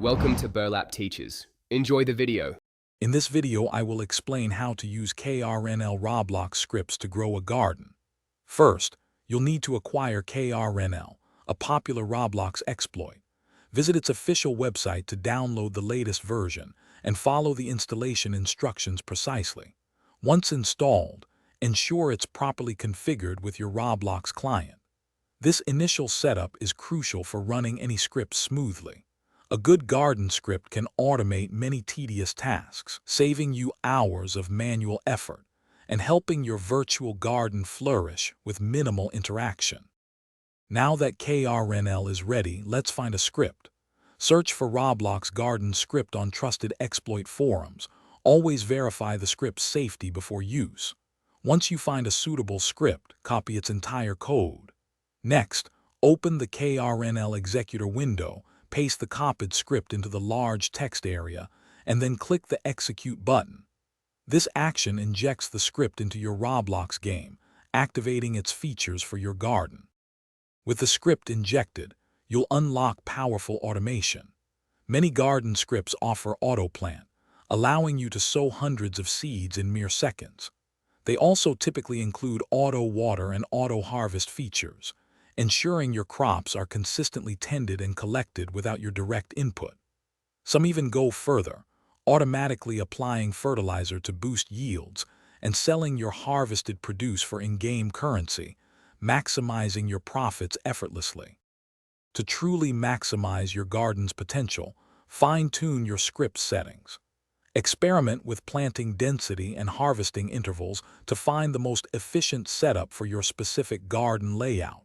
Welcome to Burlap Teachers. Enjoy the video. In this video, I will explain how to use Krnl Roblox scripts to grow a garden. First, you'll need to acquire Krnl, a popular Roblox exploit. Visit its official website to download the latest version and follow the installation instructions precisely. Once installed, ensure it's properly configured with your Roblox client. This initial setup is crucial for running any script smoothly. A good garden script can automate many tedious tasks, saving you hours of manual effort and helping your virtual garden flourish with minimal interaction. Now that Krnl is ready, let's find a script. Search for Roblox garden script on trusted exploit forums. Always verify the script's safety before use. Once you find a suitable script, copy its entire code. Next, open the Krnl executor window, paste the copied script into the large text area, and then click the Execute button. This action injects the script into your Roblox game, activating its features for your garden. With the script injected, you'll unlock powerful automation. Many garden scripts offer autoplant, allowing you to sow hundreds of seeds in mere seconds. They also typically include auto-water and auto-harvest features, ensuring your crops are consistently tended and collected without your direct input. Some even go further, automatically applying fertilizer to boost yields and selling your harvested produce for in-game currency, maximizing your profits effortlessly. To truly maximize your garden's potential, fine-tune your script settings. Experiment with planting density and harvesting intervals to find the most efficient setup for your specific garden layout.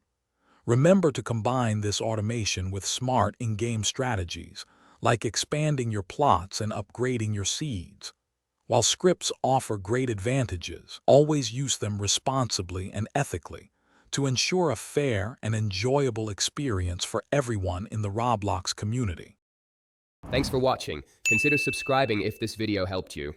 Remember to combine this automation with smart in-game strategies, like expanding your plots and upgrading your seeds. While scripts offer great advantages, always use them responsibly and ethically to ensure a fair and enjoyable experience for everyone in the Roblox community. Thanks for watching. Consider subscribing if this video helped you.